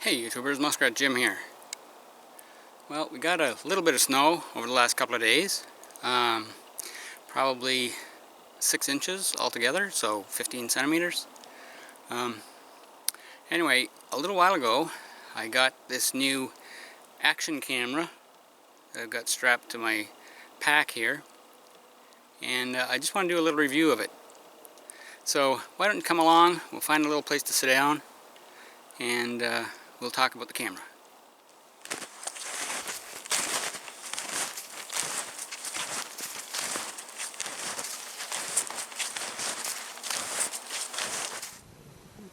Hey YouTubers, Muskrat Jim here. Well, we got a little bit of snow over the last couple of days. Probably 6 inches altogether, so 15 centimeters. Anyway, a little while ago I got this new action camera that I've got strapped to my pack here, and I just want to do a little review of it. So why don't you come along, we'll find a little place to sit down, and we'll talk about the camera.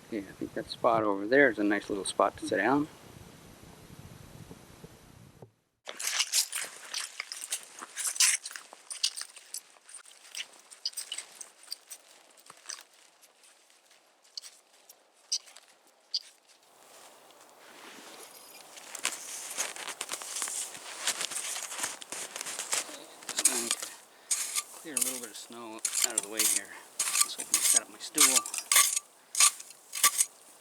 Okay, I think that spot over there is a nice little spot to sit down. Just going to clear a little bit of snow out of the way here so I can set up my stool.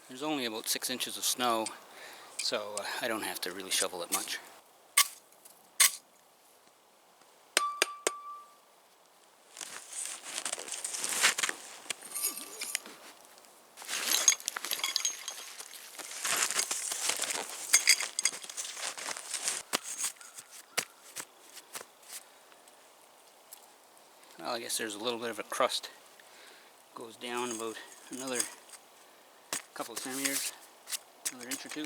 There's only about 6 inches of snow, so I don't have to really shovel it much. Well, I guess there's a little bit of a crust. Goes down about another couple of centimeters, another inch or two.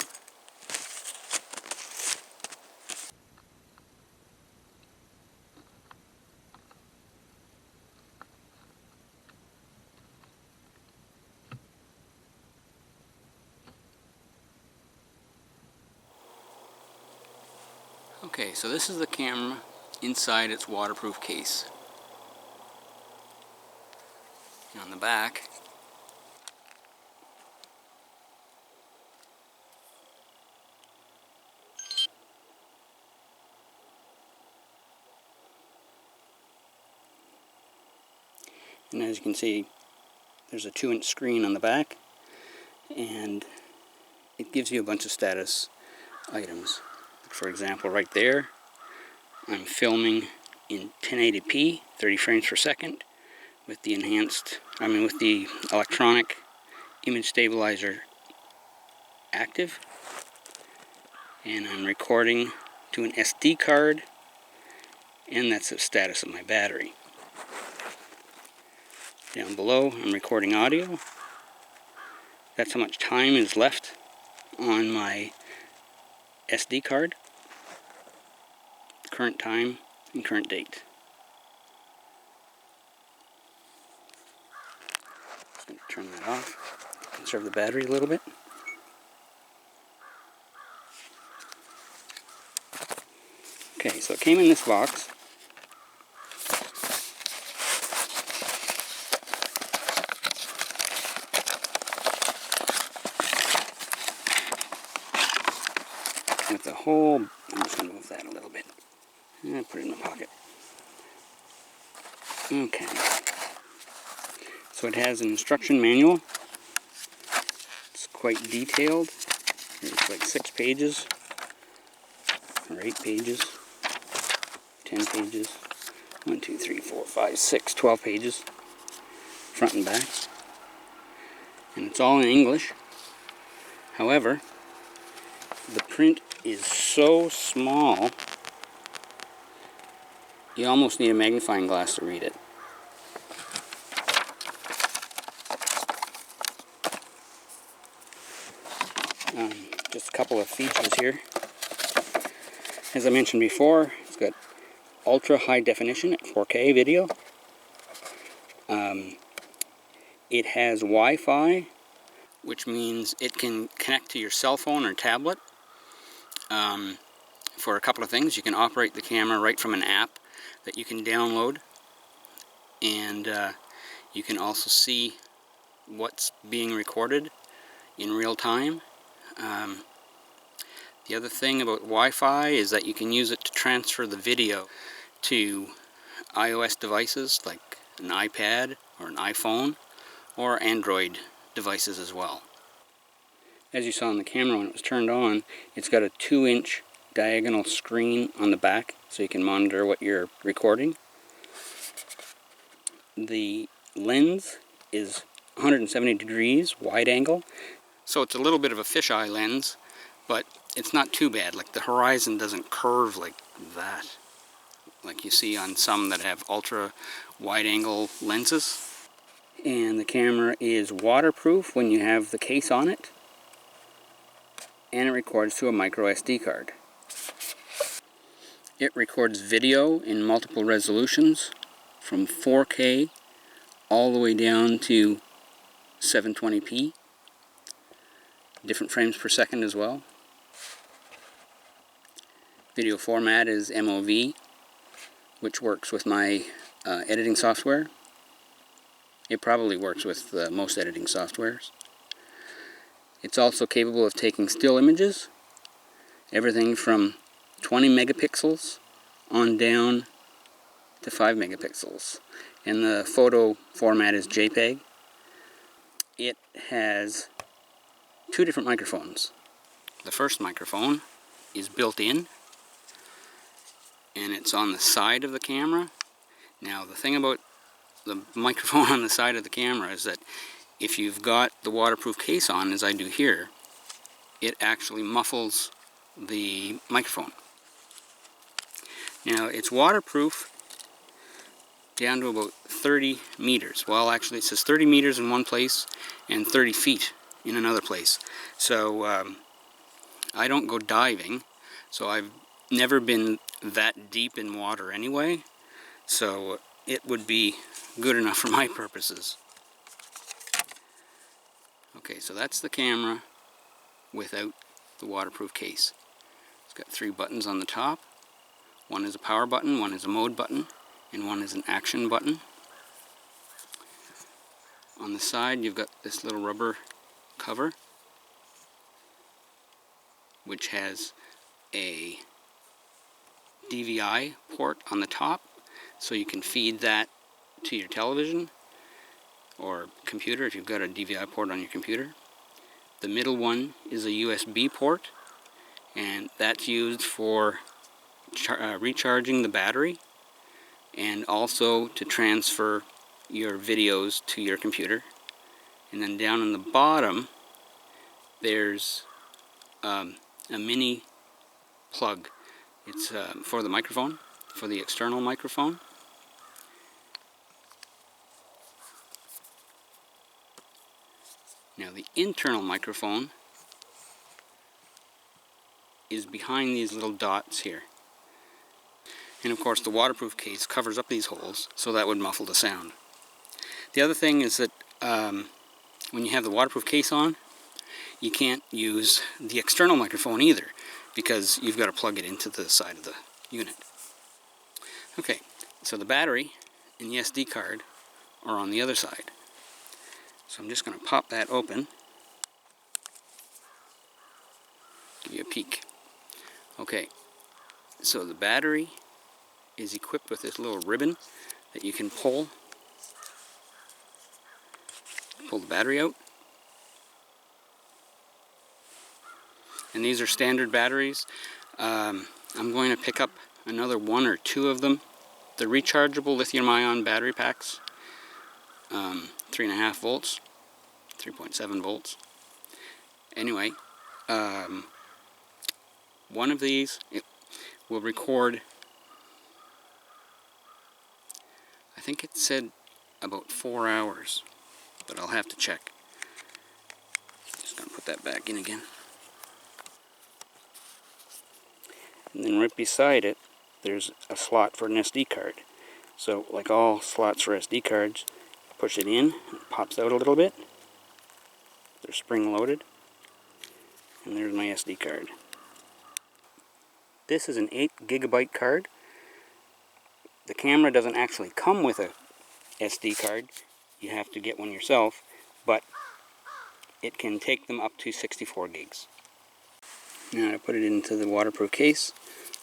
Okay, so this is the camera inside its waterproof case. And on the back, and as you can see, there's a 2-inch screen on the back, and it gives you a bunch of status items. For example, right there, I'm filming in 1080p, 30 frames per second, with the with the electronic image stabilizer active, and I'm recording to an SD card, and that's the status of my battery. Down below, I'm recording audio. That's how much time is left on my SD card, current time and current date. Just going to turn that off, conserve the battery a little bit. Okay, so it came in this box. With the whole, I'm just going to move that a little bit and put it in my pocket. Okay, so it has an instruction manual. It's quite detailed. It's like 6 pages, or 8 pages, 10 pages, 1, 2, 3, 4, 5, 6, 12 pages, front and back. And it's all in English. However, the print is so small, you almost need a magnifying glass to read it. Just a couple of features here. As I mentioned before, it's got ultra high definition at 4K video. It has Wi-Fi, which means it can connect to your cell phone or tablet. For a couple of things, you can operate the camera right from an app that you can download, and you can also see what's being recorded in real time. The other thing about Wi-Fi is that you can use it to transfer the video to iOS devices like an iPad or an iPhone, or Android devices as well. As you saw on the camera when it was turned on, it's got a 2-inch diagonal screen on the back so you can monitor what you're recording. The lens is 170 degrees wide angle, so it's a little bit of a fisheye lens, but it's not too bad. Like, the horizon doesn't curve like that, like you see on some that have ultra wide angle lenses. And the camera is waterproof when you have the case on it, and it records to a micro SD card. It records video in multiple resolutions from 4K all the way down to 720p, different frames per second as well. Video format is MOV, which works with my editing software. It probably works with most editing softwares. It's also capable of taking still images, everything from 20 megapixels on down to 5 megapixels. And the photo format is JPEG. It has 2 different microphones. The first microphone is built in, and it's on the side of the camera. Now, the thing about the microphone on the side of the camera is that if you've got the waterproof case on, as I do here, it actually muffles the microphone. Now, it's waterproof down to about 30 meters. Well, actually it says 30 meters in one place and 30 feet in another place. So I don't go diving, so I've never been that deep in water anyway, so it would be good enough for my purposes. Okay, so that's the camera without the waterproof case. It's got 3 buttons on the top. One is a power button, one is a mode button, and one is an action button. On the side you've got this little rubber cover, which has a DVI port on the top, so you can feed that to your television or computer if you've got a DVI port on your computer. The middle one is a USB port, and that's used for recharging the battery and also to transfer your videos to your computer. And then down on the bottom there's a mini plug. It's for the microphone, for the external microphone. Now, the internal microphone is behind these little dots here. And of course the waterproof case covers up these holes, so that would muffle the sound. The other thing is that when you have the waterproof case on, you can't use the external microphone either, because you've got to plug it into the side of the unit. Okay, so the battery and the SD card are on the other side. So I'm just going to pop that open, give you a peek. Okay, so the battery is equipped with this little ribbon that you can pull the battery out. And these are standard batteries. I'm going to pick up another 1 or 2 of them. The rechargeable lithium-ion battery packs, 3.5 volts, 3.7 volts. Anyway, one of these, it will record, I think it said about 4 hours, but I'll have to check. Just going to put that back in again. And then right beside it, there's a slot for an SD card. So, like all slots for SD cards, push it in, it pops out a little bit. They're spring loaded. And there's my SD card. This is an 8 gigabyte card. The camera doesn't actually come with a SD card. You have to get one yourself, but it can take them up to 64 gigs. Now to put it into the waterproof case,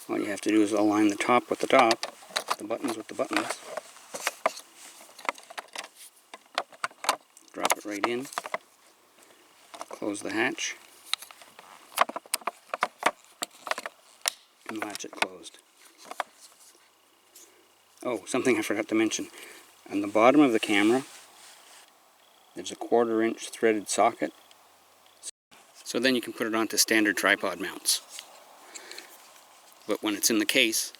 all you have to do is align the top with the top, the buttons with the buttons. Drop it right in, close the hatch, and latch it closed. Oh, something I forgot to mention. On the bottom of the camera, there's a 1/4 inch threaded socket. So then you can put it onto standard tripod mounts. But when it's in the case,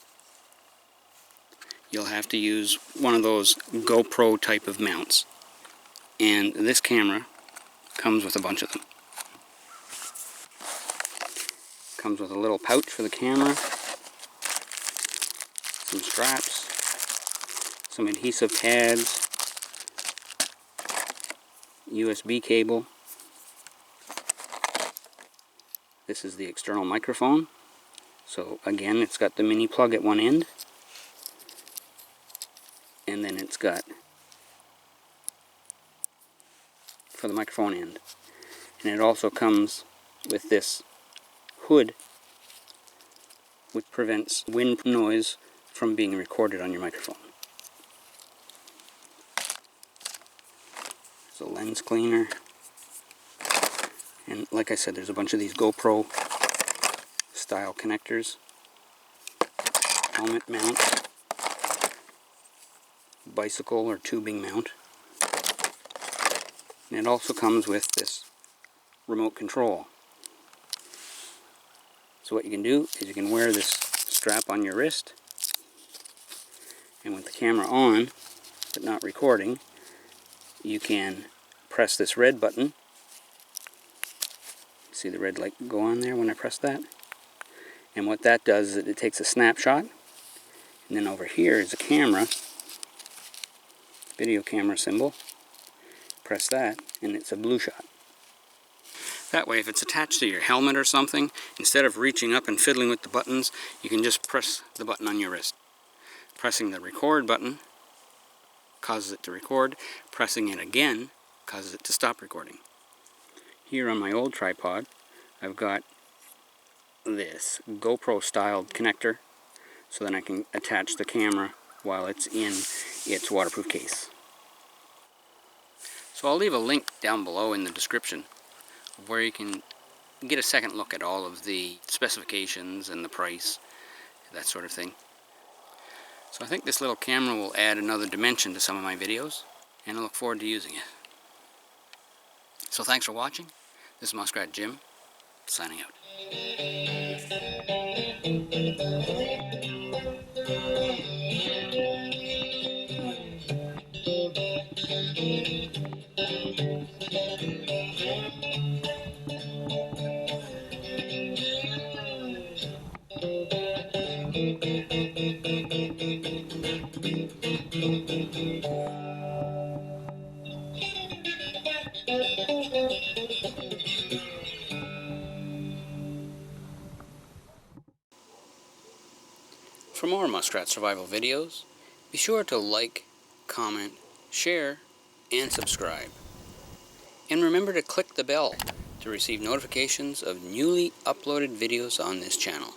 you'll have to use one of those GoPro type of mounts. And this camera comes with a bunch of them. Comes with a little pouch for the camera, some straps, some adhesive pads, USB cable. This is the external microphone. So again, it's got the mini plug at one end, and then it's got for the microphone end. And it also comes with this hood, which prevents wind noise from being recorded on your microphone. There's a lens cleaner, and like I said, there's a bunch of these GoPro style connectors, helmet mount, bicycle or tubing mount, and it also comes with this remote control. So what you can do is you can wear this strap on your wrist, and with the camera on but not recording, you can press this red button. See the red light go on there when I press that? And what that does is it takes a snapshot, and then over here is a camera, video camera symbol. Press that, and it's a blue shot. That way, if it's attached to your helmet or something, instead of reaching up and fiddling with the buttons, you can just press the button on your wrist. Pressing the record button causes it to record. Pressing it again causes it to stop recording. Here on my old tripod, I've got this GoPro styled connector, so then I can attach the camera while it's in its waterproof case. So I'll leave a link down below in the description where you can get a second look at all of the specifications and the price, that sort of thing. So I think this little camera will add another dimension to some of my videos, and I look forward to using it. So thanks for watching. This is Muskrat Jim, signing out. For more muskrat survival videos, be sure to like, comment, share, and subscribe. And remember to click the bell to receive notifications of newly uploaded videos on this channel.